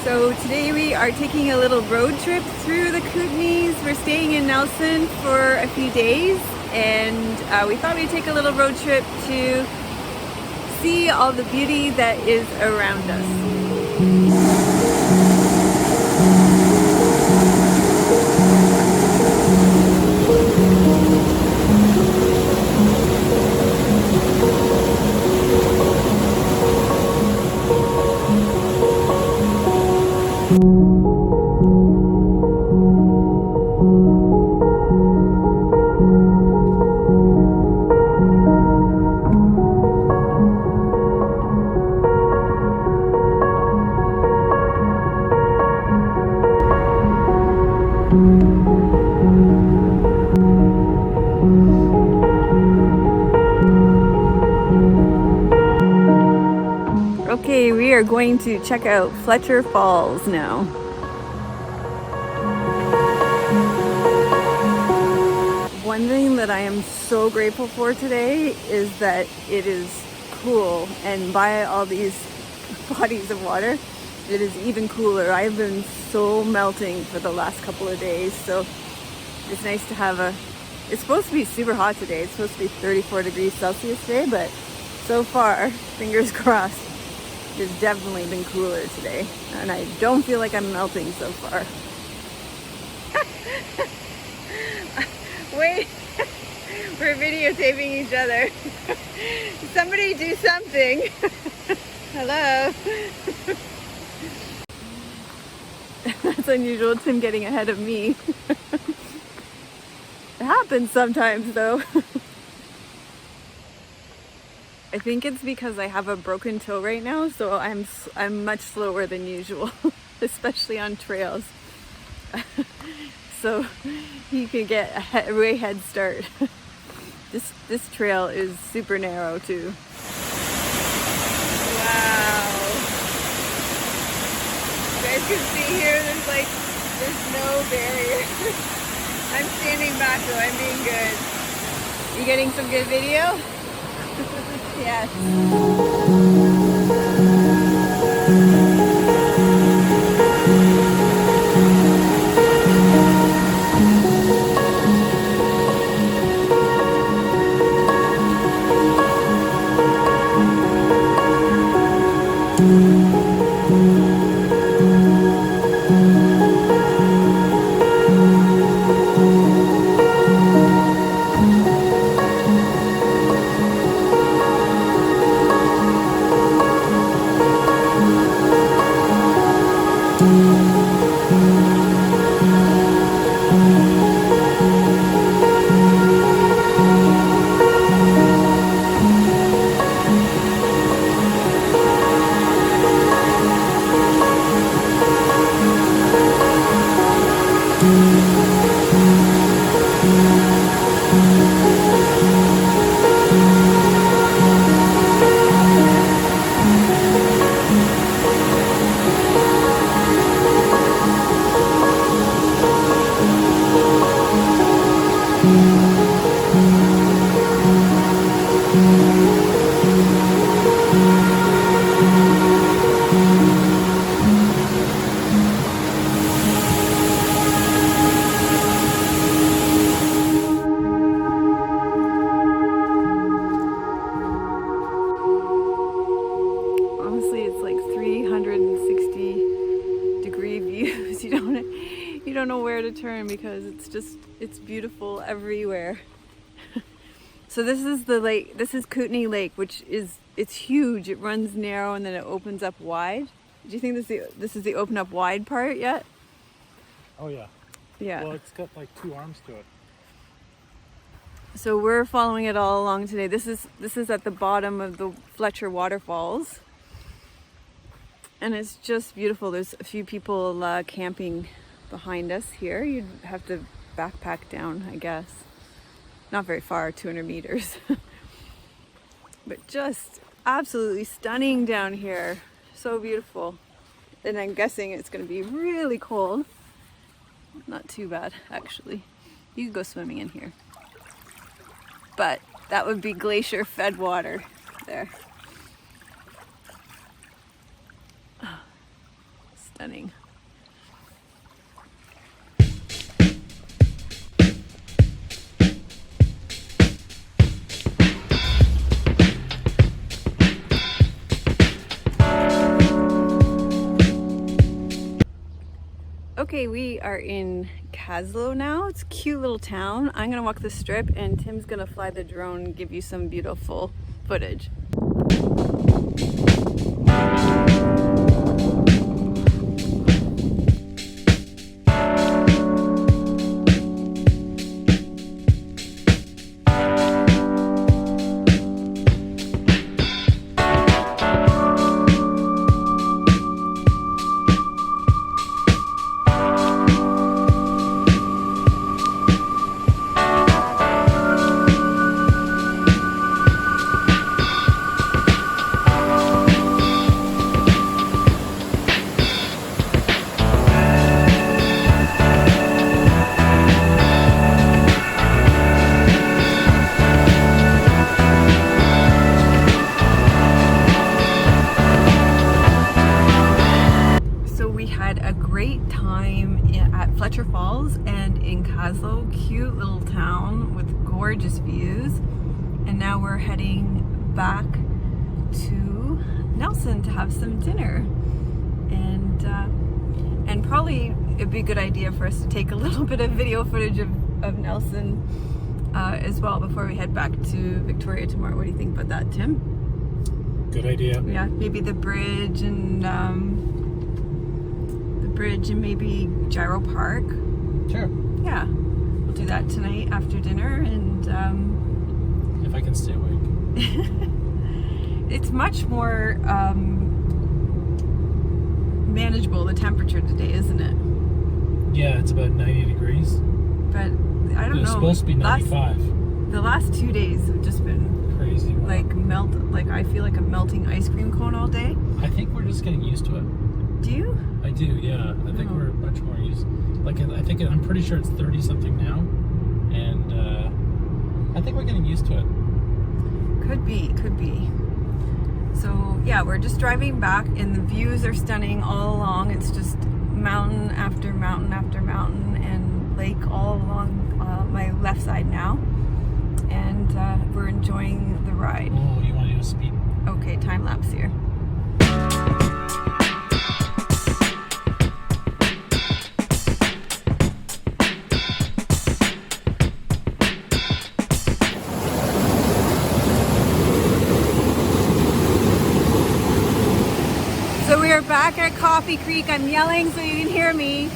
So today we are taking a little road trip through the Kootenays. We're staying in Nelson for a few days, and we thought we'd take a little road trip to see all the beauty that is around us. Okay, we are going to check out Fletcher Falls now. One thing that I am so grateful for today is that it is cool, and by all these bodies of water, it is even cooler. I've been so melting for the last couple of days, so it's nice to have it's supposed to be super hot today. It's supposed to be 34 degrees Celsius today, but so far, fingers crossed, it's definitely been cooler today, and I don't feel like I'm melting so far. Wait, we're videotaping each other. Somebody do something. Hello. That's unusual. It's him getting ahead of me. It happens sometimes though. I think it's because I have a broken toe right now, so I'm much slower than usual, especially on trails. So you can get a way head start. This trail is super narrow too. Wow. You guys can see here, there's no barrier. I'm standing back though, I'm being good. You getting some good video? Yes. You don't know where to turn because it's beautiful everywhere. So this is the lake. This is Kootenay Lake, it's huge. It runs narrow and then it opens up wide. Do you think this is the open up wide part yet? Oh yeah. Yeah. Well, it's got like two arms to it. So we're following it all along today. This is at the bottom of the Fletcher waterfalls, and it's just beautiful. There's a few people camping behind us here. You'd have to backpack down, I guess. Not very far, 200 meters. But just absolutely stunning down here. So beautiful. And I'm guessing it's going to be really cold. Not too bad, actually. You can go swimming in here. But that would be glacier fed water there. stunning. Okay, we are in Kaslo now. It's a cute little town. I'm gonna walk the strip and Tim's gonna fly the drone and give you some beautiful footage. Fletcher Falls and in Kaslo, cute little town with gorgeous views, and now we're heading back to Nelson to have some dinner, and probably it'd be a good idea for us to take a little bit of video footage of Nelson as well before we head back to Victoria tomorrow. What do you think about that, Tim? Good idea. Yeah, maybe the bridge and maybe Gyro Park. Sure. Yeah, we'll do that tonight after dinner, and if I can stay awake. it's much more manageable, the temperature today, isn't it? Yeah, it's about 90 degrees. But I don't know. It's supposed to be 95. The last 2 days have just been crazy. Like I feel like a melting ice cream cone all day. I think we're just getting used to it. Do you? I do, yeah. I think we're much more used. I'm pretty sure it's 30 something now, and I think we're getting used to it. Could be. So yeah, we're just driving back, and the views are stunning all along. It's just mountain after mountain after mountain, and lake all along my left side now, and we're enjoying the ride. Oh, you want to do a speed? Okay, time lapse here. Back at Coffee Creek. I'm yelling so you can hear me,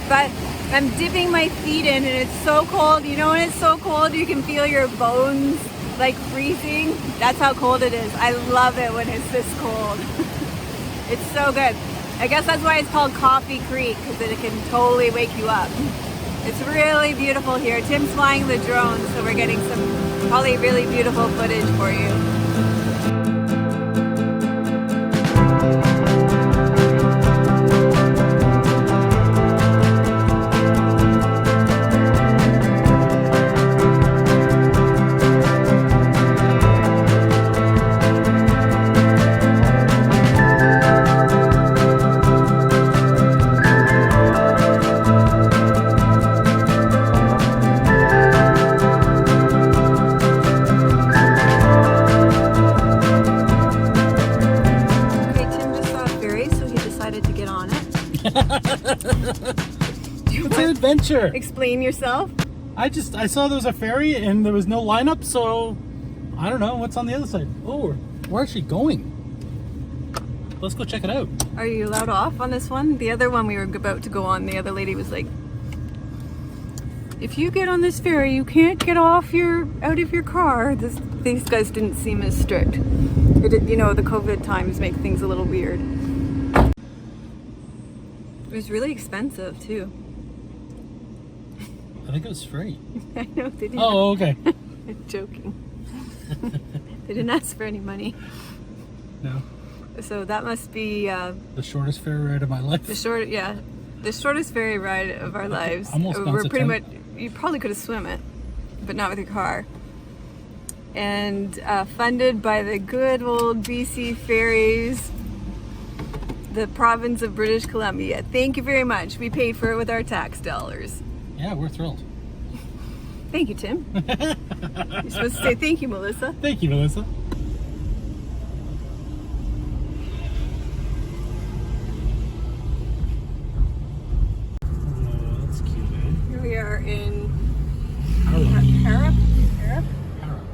but I'm dipping my feet in, and it's so cold. You know when it's so cold you can feel your bones like freezing? That's how cold it is. I love it when it's this cold. It's so good. I guess that's why it's called Coffee Creek, because it can totally wake you up. It's really beautiful here. Tim's flying the drone, so we're getting some probably really beautiful footage for you. It's an adventure. Explain yourself. I saw there was a ferry and there was no lineup, so I don't know what's on the other side. Oh, we're actually going. Let's go check it out. Are you allowed off on this one? The other one we were about to go on, the other lady was like, if you get on this ferry, you can't get out of your car. These guys didn't seem as strict. You know, the COVID times make things a little weird. It was really expensive too. I think it was free. I know, they didn't. Oh, okay. I'm joking. They didn't ask for any money. No. So that must be the shortest ferry ride of my life. the shortest ferry ride of our lives. We're pretty much. You probably could have swum it, but not with your car. And funded by the good old BC ferries. the province of British Columbia. Thank you very much. We paid for it with our tax dollars. Yeah, we're thrilled. Thank you, Tim. You're supposed to say thank you, Melissa. Thank you, Melissa. Oh, that's cute, eh? Here we are in Harrop. Harrop. Harrop.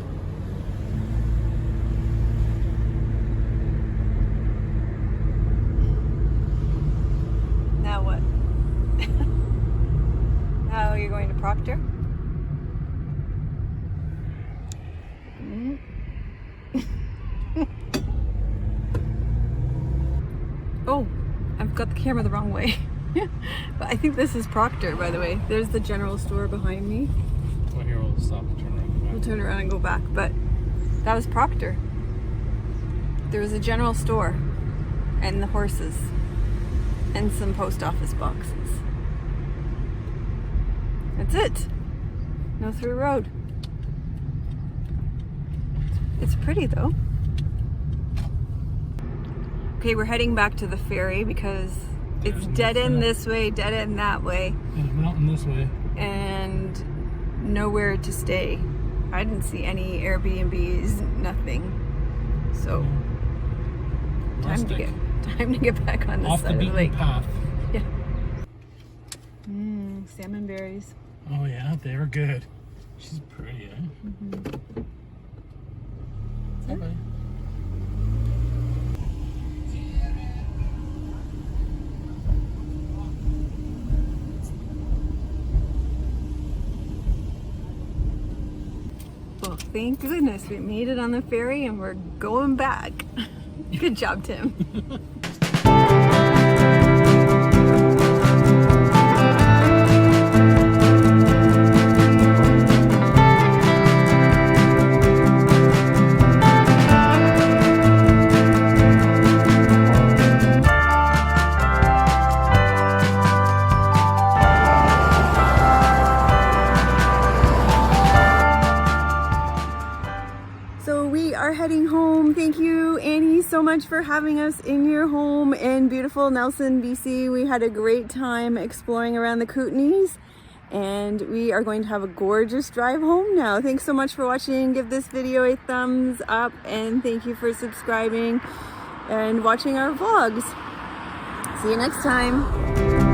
Now what? Now you're going to Proctor? Oh, I've got the camera the wrong way. But I think this is Proctor, by the way. There's the general store behind me. Well, here we'll stop and turn around. We'll turn around and go back, but that was Proctor. There was a general store and the horses and some post office boxes. That's it. No through road. It's pretty though. Okay, we're heading back to the ferry because it's dead end this way, dead end that way. There's a mountain this way. And nowhere to stay. I didn't see any Airbnbs, nothing. So time to get back on this off side the of the beaten lake. path. Yeah. Salmon berries. Oh yeah, they're good. She's pretty, eh? Mm-hmm. Bye-bye. Well, thank goodness we made it on the ferry and we're going back. Good job, Tim. Heading home. Thank you, Annie, so much for having us in your home in beautiful Nelson, BC. We had a great time exploring around the Kootenays and we are going to have a gorgeous drive home now. Thanks so much for watching. Give this video a thumbs up and thank you for subscribing and watching our vlogs. See you next time.